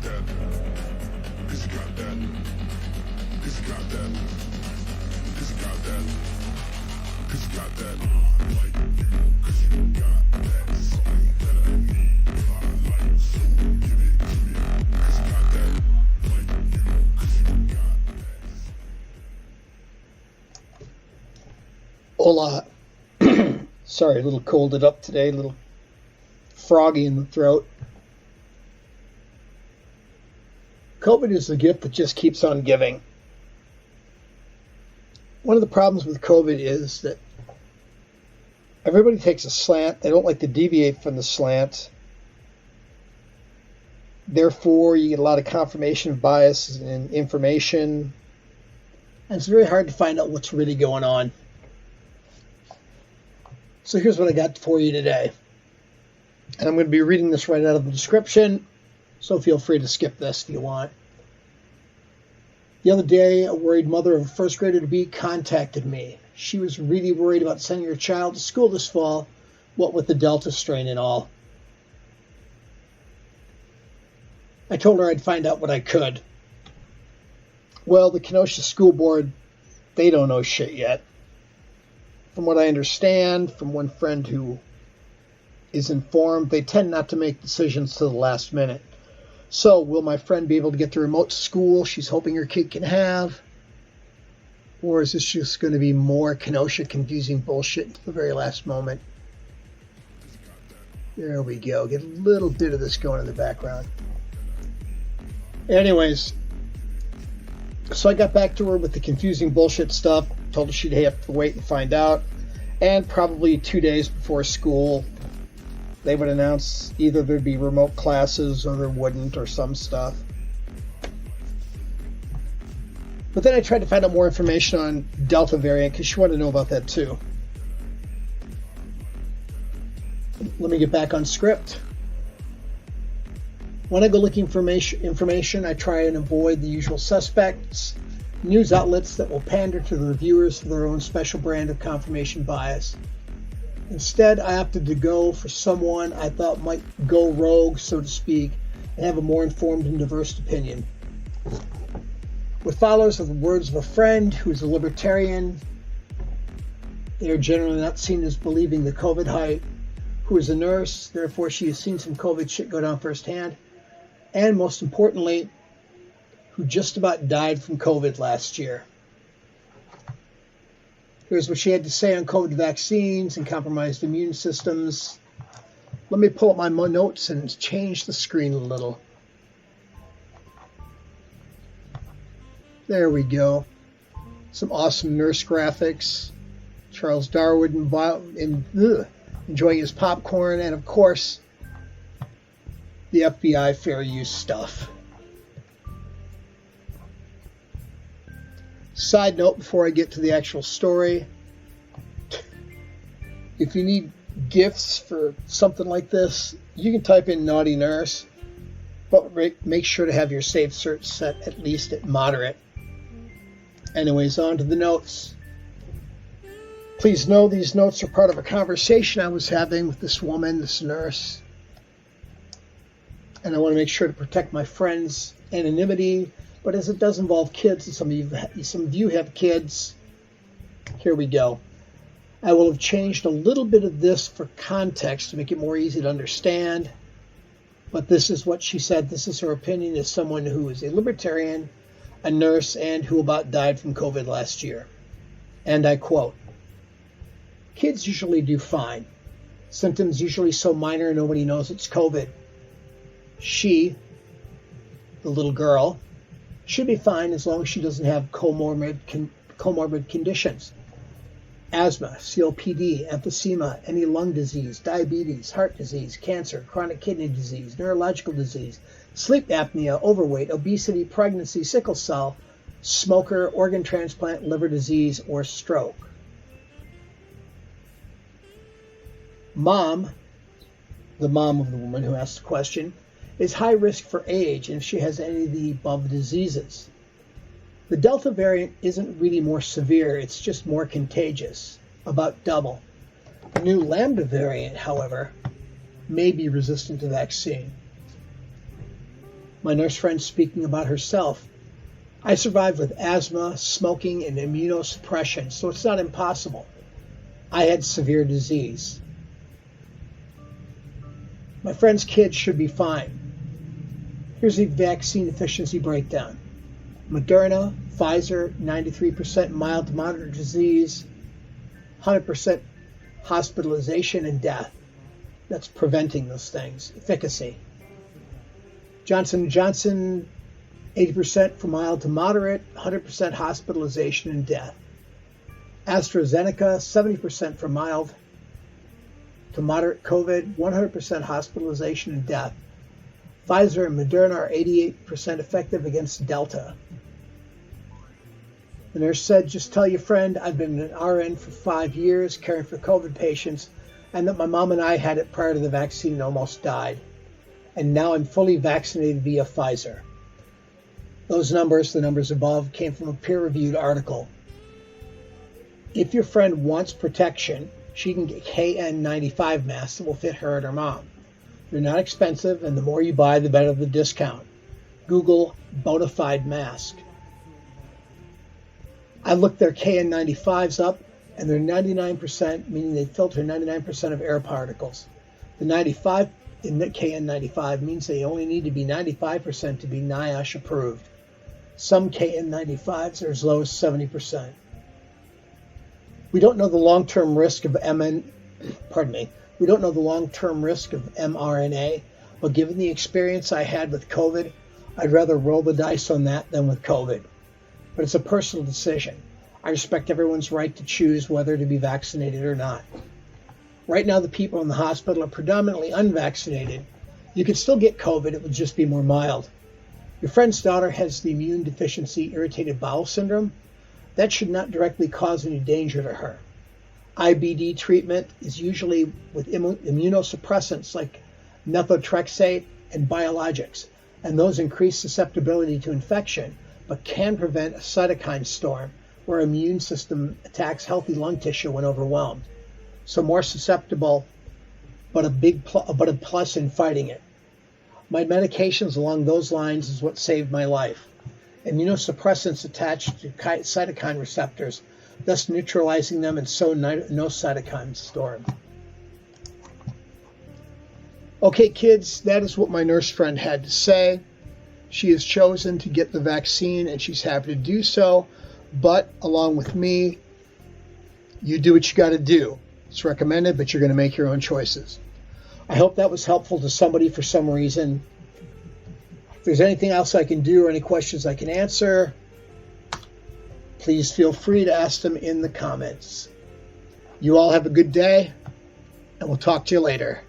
got that. Cause you got that. Cause you got that. Cause you got that. Cause you got that. Like you, cause you got that. Something that I need in my life. So give it to me. Cause you got that. Like you, cause you got that. Hola. Sorry, a little colded up today, a little froggy in the throat. COVID is a gift that just keeps on giving. One of the problems with COVID is that everybody takes a slant. They don't like to deviate from the slant. Therefore, you get a lot of confirmation bias and information. And it's very hard to find out what's really going on. So here's what I got for you today. And I'm going to be reading this right out of the description, so feel free to skip this if you want. The other day, a worried mother of a first grader to be contacted me. She was really worried about sending her child to school this fall, what with the Delta strain and all. I told her I'd find out what I could. Well, the Kenosha School Board, they don't know shit yet. From what I understand, from one friend who is informed, they tend not to make decisions to the last minute. So, will my friend be able to get the remote school she's hoping her kid can have? Or is this just going to be more Kenosha confusing bullshit until the very last moment? There we go. Get a little bit of this going in the background. Anyways, so I got back to her with the confusing bullshit stuff. Told her she'd have to wait and find out. And probably 2 days before school, they would announce either there'd be remote classes or there wouldn't, or some stuff. But then I tried to find out more information on Delta variant because she wanted to know about that too. Let me get back on script. When I go looking for information, I try and avoid the usual suspects, news outlets that will pander to the reviewers for their own special brand of confirmation bias. Instead, I opted to go for someone I thought might go rogue, so to speak, and have a more informed and diverse opinion. With followers of the words of a friend who is a libertarian, they are generally not seen as believing the COVID hype, who is a nurse, therefore she has seen some COVID shit go down firsthand, and most importantly, who just about died from COVID last year. Here's what she had to say on COVID vaccines and compromised immune systems. Let me pull up my notes and change the screen a little. There we go. Some awesome nurse graphics. Charles Darwin enjoying his popcorn, and of course, the FBI fair use stuff. Side note before I get to the actual story, if you need gifts for something like this, you can type in naughty nurse, but make sure to have your save search set at least at moderate. Anyways, on to the notes. Please know these notes are part of a conversation I was having with this woman, this nurse, and I want to make sure to protect my friend's anonymity. But as it does involve kids, and some of you have kids, here we go. I will have changed a little bit of this for context to make it more easy to understand. But this is what she said. This is her opinion as someone who is a libertarian, a nurse, and who about died from COVID last year. And I quote, "Kids usually do fine. Symptoms usually so minor nobody knows it's COVID. She, the little girl, should be fine as long as she doesn't have comorbid conditions. Asthma, COPD, emphysema, any lung disease, diabetes, heart disease, cancer, chronic kidney disease, neurological disease, sleep apnea, overweight, obesity, pregnancy, sickle cell, smoker, organ transplant, liver disease, or stroke. Mom, the mom of the woman who asked the question, is high risk for age and if she has any of the above diseases. The Delta variant isn't really more severe, it's just more contagious, about double. The new Lambda variant, however, may be resistant to vaccine." My nurse friend speaking about herself. I survived with asthma, smoking, and immunosuppression, so it's not impossible. I had severe disease. My friend's kids should be fine. Here's the vaccine efficiency breakdown. Moderna, Pfizer, 93% mild to moderate disease, 100% hospitalization and death. That's preventing those things. Efficacy. Johnson & Johnson, 80% for mild to moderate, 100% hospitalization and death. AstraZeneca, 70% for mild to moderate COVID, 100% hospitalization and death. Pfizer and Moderna are 88% effective against Delta. The nurse said, just tell your friend I've been an RN for 5 years caring for COVID patients, and that my mom and I had it prior to the vaccine and almost died. And now I'm fully vaccinated via Pfizer. Those numbers, the numbers above, came from a peer-reviewed article. If your friend wants protection, she can get KN95 masks that will fit her and her mom. They're not expensive, and the more you buy, the better the discount. Google Bonafide mask. I looked their KN95s up, and they're 99%, meaning they filter 99% of air particles. The 95 in the KN95 means they only need to be 95% to be NIOSH approved. Some KN95s are as low as 70%. We don't know the long-term risk of We don't know the long-term risk of mRNA, but given the experience I had with COVID, I'd rather roll the dice on that than with COVID. But it's a personal decision. I respect everyone's right to choose whether to be vaccinated or not. Right now, the people in the hospital are predominantly unvaccinated. You could still get COVID, it would just be more mild. Your friend's daughter has the immune deficiency irritated bowel syndrome. That should not directly cause any danger to her. IBD treatment is usually with immunosuppressants like methotrexate and biologics, and those increase susceptibility to infection, but can prevent a cytokine storm where immune system attacks healthy lung tissue when overwhelmed. So more susceptible, but a plus in fighting it. My medications along those lines is what saved my life. Immunosuppressants attach to cytokine receptors, thus neutralizing them, and so no cytokine storm. Okay, kids, that is what my nurse friend had to say. She has chosen to get the vaccine, and she's happy to do so. But along with me, you do what you got to do. It's recommended, but you're going to make your own choices. I hope that was helpful to somebody for some reason. If there's anything else I can do or any questions I can answer, please feel free to ask them in the comments. You all have a good day, and we'll talk to you later.